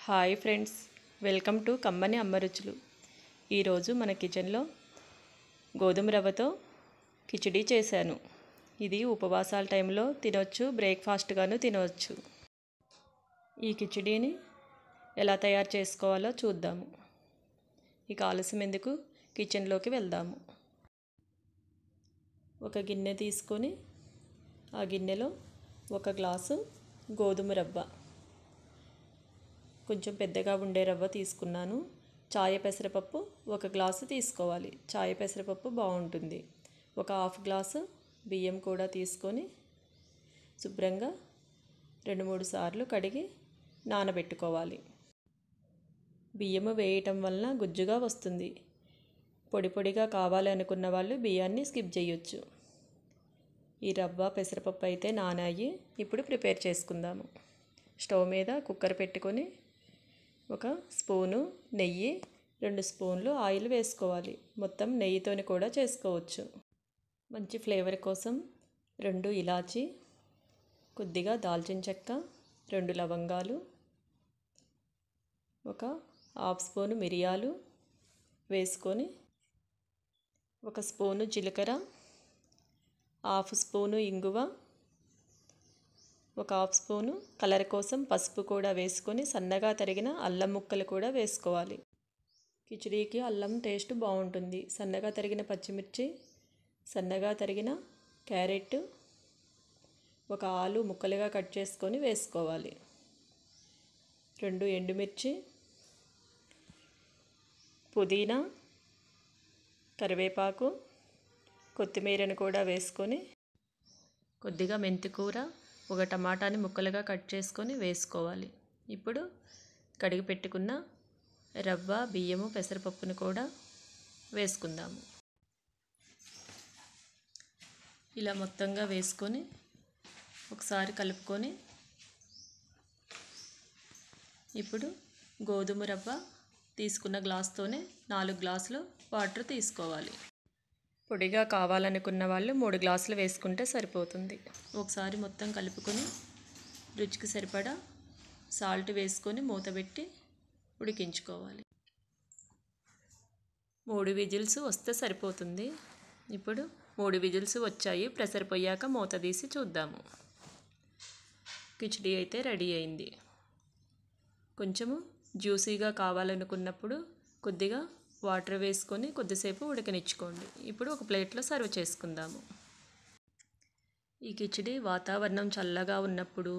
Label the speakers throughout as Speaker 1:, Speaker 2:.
Speaker 1: Hi friends, welcome to కమ్మని అమ్మ రుచులు. ఈరోజు మన కిచెన్లో గోధుమ రవ్వతో కిచిడి చేశాను. ఇది ఉపవాసాల టైంలో తినొచ్చు, బ్రేక్ఫాస్ట్గాను తినవచ్చు. ఈ కిచిడీని ఎలా తయారు చేసుకోవాలో చూద్దాము. ఇక ఆలస్యం ఎందుకు, కిచెన్లోకి వెళ్దాము. ఒక గిన్నె తీసుకొని ఆ గిన్నెలో 1 గ్లాసు గోధుమ రవ్వ, కొంచెం పెద్దగా ఉండే రవ్వ తీసుకున్నాను. చాయ పెసరపప్పు 1 గ్లాసు తీసుకోవాలి. చాయ పెసరపప్పు బాగుంటుంది. 1/2 గ్లాసు బియ్యం కూడా తీసుకొని శుభ్రంగా 2-3 సార్లు కడిగి నానబెట్టుకోవాలి. బియ్యము వేయటం వలన గుజ్జుగా వస్తుంది. పొడి పొడిగా కావాలి అనుకున్న వాళ్ళు బియ్యాన్ని స్కిప్ చేయొచ్చు. ఈ రవ్వ పెసరపప్పు అయితే నానాయి. ఇప్పుడు ప్రిపేర్ చేసుకుందాము. స్టవ్ మీద కుక్కర్ పెట్టుకొని 1 స్పూను నెయ్యి, 2 స్పూన్లు ఆయిల్ వేసుకోవాలి. మొత్తం నెయ్యితోని కూడా చేసుకోవచ్చు. మంచి ఫ్లేవర్ కోసం 2 ఇలాచి, కొద్దిగా దాల్చిన చెక్క, 2 లవంగాలు, 1/2 స్పూను మిరియాలు వేసుకొని 1 స్పూను జీలకర్ర, 1/2 స్పూను ఇంగువ, 1/2 స్పూను కలర్ కోసం పసుపు కూడా వేసుకొని సన్నగా తరిగిన అల్లం ముక్కలు కూడా వేసుకోవాలి. కిచిడీకి అల్లం టేస్ట్ బాగుంటుంది. సన్నగా తరిగిన పచ్చిమిర్చి, సన్నగా తరిగిన క్యారెట్, 1 ఆలు ముక్కలుగా కట్ చేసుకొని వేసుకోవాలి. 2 ఎండుమిర్చి, పుదీనా, కరివేపాకు, కొత్తిమీరను కూడా వేసుకొని, కొద్దిగా మెంతికూర, 1 టమాటాని ముక్కలుగా కట్ చేసుకొని వేసుకోవాలి. ఇప్పుడు కడిగి పెట్టుకున్న రవ్వ, బియ్యము, పెసరపప్పును కూడా వేసుకుందాము. ఇలా మొత్తంగా వేసుకొని ఒకసారి కలుపుకొని ఇప్పుడు గోధుమ రవ్వ తీసుకున్న గ్లాస్తోనే 4 గ్లాసులు వాటర్ తీసుకోవాలి. పొడిగా కావాలనుకున్న వాళ్ళు 3 గ్లాసులు వేసుకుంటే సరిపోతుంది. ఒకసారి మొత్తం కలుపుకొని రుచికి సరిపడా సాల్ట్ వేసుకొని మూత పెట్టి ఉడికించుకోవాలి. 3 విజిల్స్ వస్తే సరిపోతుంది. ఇప్పుడు 3 విజిల్స్ వచ్చాయి. ప్రెషర్ పోయాక మూత తీసి చూద్దాము. కిచిడి అయితే రెడీ అయింది. కొంచెము జ్యూసీగా కావాలనుకున్నప్పుడు కొద్దిగా వాటర్ వేసుకొని కొద్దిసేపు ఉడకనిచ్చుకోండి. ఇప్పుడు ఒక ప్లేట్లో సర్వ్ చేసుకుందాము. ఈ కిచిడి వాతావరణం చల్లగా ఉన్నప్పుడు,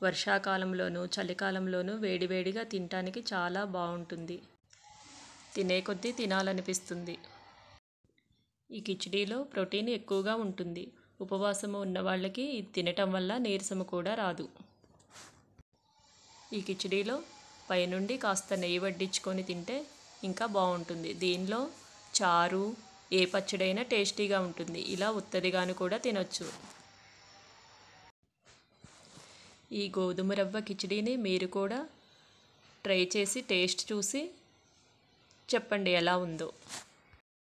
Speaker 1: వర్షాకాలంలోనూ చలికాలంలోనూ వేడివేడిగా తినడానికి చాలా బాగుంటుంది. తినే కొద్దీ తినాలనిపిస్తుంది. ఈ కిచిడీలో ప్రోటీన్ ఎక్కువగా ఉంటుంది. ఉపవాసము ఉన్న వాళ్ళకి ఇది తినటం వల్ల నీరసము కూడా రాదు. ఈ కిచిడీలో పైనుండి కాస్త నెయ్యి వడ్డించుకొని తింటే ఇంకా బాగుంటుంది. దీనిలో చారు, ఏ పచ్చడైనా టేస్టీగా ఉంటుంది. ఇలా ఉత్తదిగాను కూడా తినొచ్చు. ఈ గోధుమ రవ్వ కిచిడీని మీరు కూడా ట్రై చేసి టేస్ట్ చూసి చెప్పండి ఎలా ఉందో.